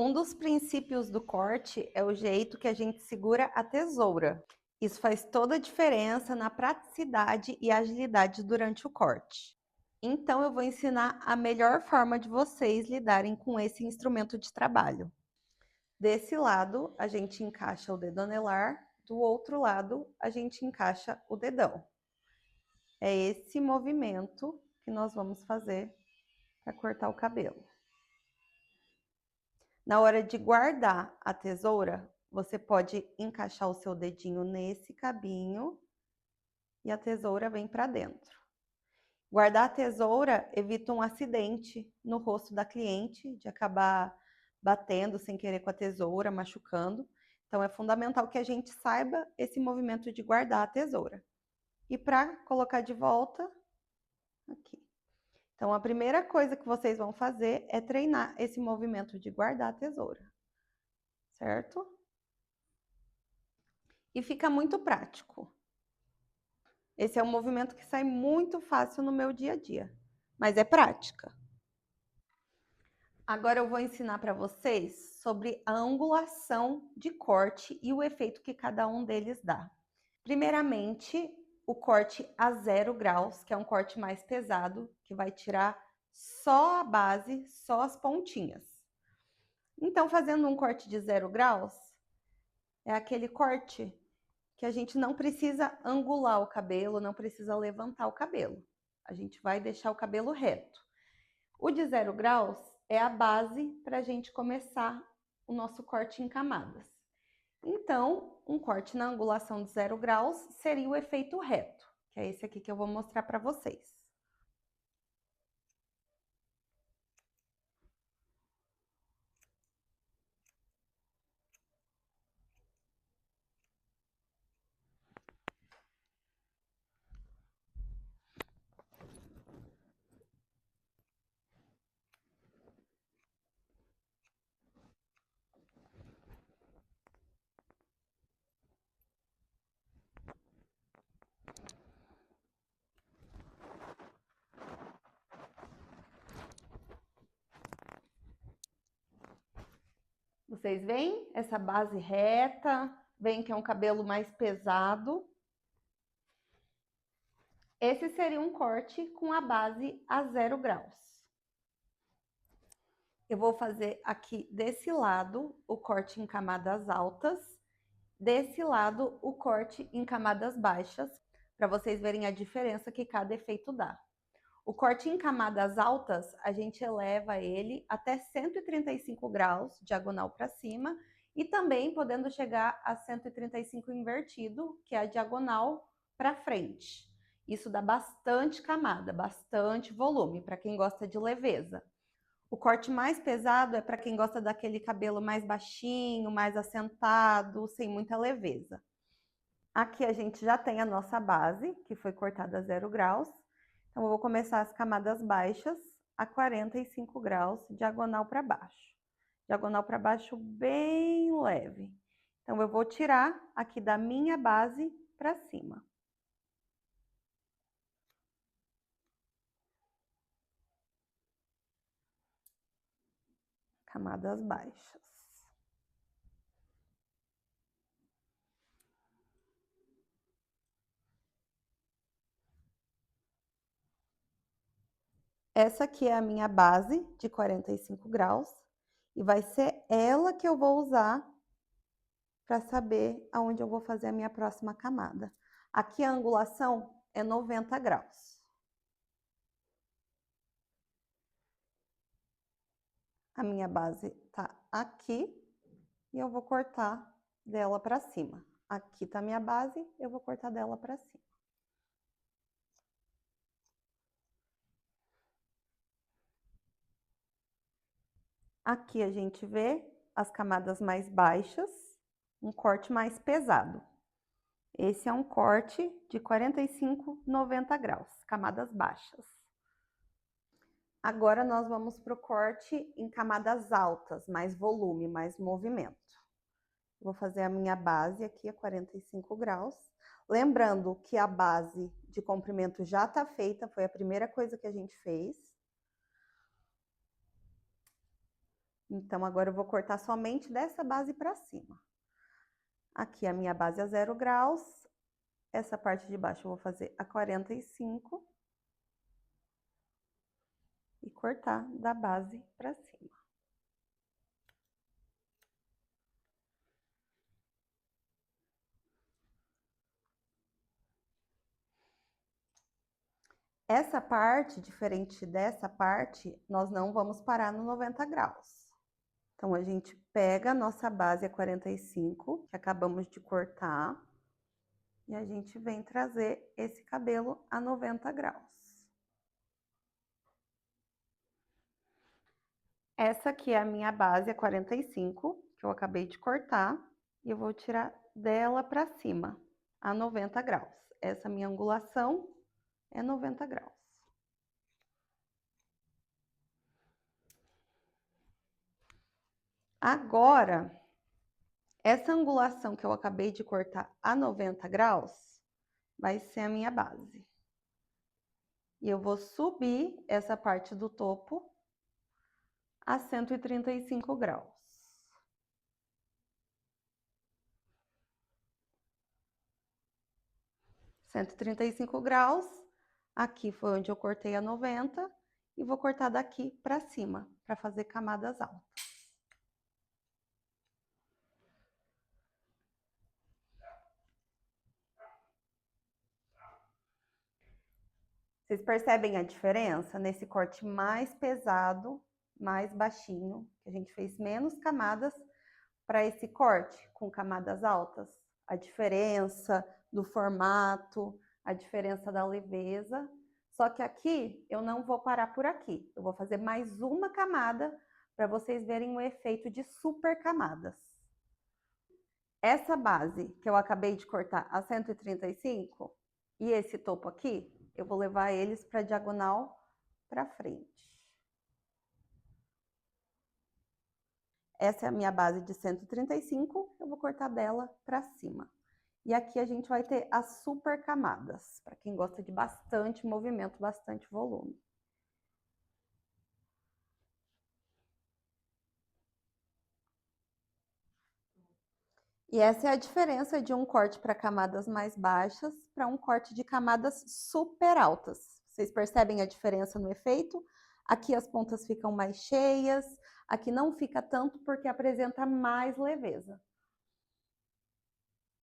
Um dos princípios do corte é o jeito que a gente segura a tesoura. Isso faz toda a diferença na praticidade e agilidade durante o corte. Então, eu vou ensinar a melhor forma de vocês lidarem com esse instrumento de trabalho. Desse lado, a gente encaixa o dedo anelar, do outro lado, a gente encaixa o dedão. É esse movimento que nós vamos fazer para cortar o cabelo. Na hora de guardar a tesoura, você pode encaixar o seu dedinho nesse cabinho e a tesoura vem para dentro. Guardar a tesoura evita um acidente no rosto da cliente, de acabar batendo sem querer com a tesoura, machucando. Então, é fundamental que a gente saiba esse movimento de guardar a tesoura. E para colocar de volta, aqui. Então, a primeira coisa que vocês vão fazer é treinar esse movimento de guardar a tesoura, certo? E fica muito prático. Esse é um movimento que sai muito fácil no meu dia a dia, mas é prática. Agora eu vou ensinar para vocês sobre a angulação de corte e o efeito que cada um deles dá. Primeiramente, o corte a 0 graus, que é um corte mais pesado, que vai tirar só a base, só as pontinhas. Então, fazendo um corte de 0 graus, é aquele corte que a gente não precisa angular o cabelo, não precisa levantar o cabelo. A gente vai deixar o cabelo reto. O de 0 graus é a base para a gente começar o nosso corte em camadas. Então, um corte na angulação de 0 graus seria o efeito reto, que é esse aqui que eu vou mostrar para vocês. Vocês veem essa base reta, veem que é um cabelo mais pesado. Esse seria um corte com a base a 0 graus. Eu vou fazer aqui desse lado o corte em camadas altas, desse lado o corte em camadas baixas, para vocês verem a diferença que cada efeito dá. O corte em camadas altas, a gente eleva ele até 135 graus, diagonal para cima, e também podendo chegar a 135 invertido, que é a diagonal para frente. Isso dá bastante camada, bastante volume, para quem gosta de leveza. O corte mais pesado é para quem gosta daquele cabelo mais baixinho, mais assentado, sem muita leveza. Aqui a gente já tem a nossa base, que foi cortada a 0 graus. Então, eu vou começar as camadas baixas a 45 graus, diagonal para baixo. Diagonal para baixo bem leve. Então, eu vou tirar aqui da minha base para cima. Camadas baixas. Essa aqui é a minha base de 45 graus e vai ser ela que eu vou usar para saber aonde eu vou fazer a minha próxima camada. Aqui a angulação é 90 graus. A minha base tá aqui e eu vou cortar dela para cima. Aqui tá a minha base, eu vou cortar dela para cima. Aqui a gente vê as camadas mais baixas, um corte mais pesado. Esse é um corte de 45, 90 graus, camadas baixas. Agora nós vamos para o corte em camadas altas, mais volume, mais movimento. Vou fazer a minha base aqui a 45 graus. Lembrando que a base de comprimento já está feita, foi a primeira coisa que a gente fez. Então, agora eu vou cortar somente dessa base para cima. Aqui a minha base a 0 graus, essa parte de baixo eu vou fazer a 45 e cortar da base para cima. Essa parte, diferente dessa parte, nós não vamos parar no 90 graus. Então, a gente pega a nossa base a 45, que acabamos de cortar, e a gente vem trazer esse cabelo a 90 graus. Essa aqui é a minha base a 45, que eu acabei de cortar, e eu vou tirar dela para cima, a 90 graus. Essa minha angulação é 90 graus. Agora, essa angulação que eu acabei de cortar a 90 graus vai ser a minha base. E eu vou subir essa parte do topo a 135 graus. graus, aqui foi onde eu cortei a 90 e vou cortar daqui para cima, para fazer camadas altas. Vocês percebem a diferença nesse corte mais pesado, mais baixinho, que a gente fez menos camadas, para esse corte com camadas altas? A diferença do formato, a diferença da leveza. Só que aqui eu não vou parar por aqui. Eu vou fazer mais uma camada para vocês verem o efeito de super camadas. Essa base que eu acabei de cortar a 135 e esse topo aqui, eu vou levar eles para a diagonal para frente. Essa é a minha base de 135, eu vou cortar dela para cima. E aqui a gente vai ter as super camadas, para quem gosta de bastante movimento, bastante volume. E essa é a diferença de um corte para camadas mais baixas para um corte de camadas super altas. Vocês percebem a diferença no efeito? Aqui as pontas ficam mais cheias, aqui não fica tanto porque apresenta mais leveza.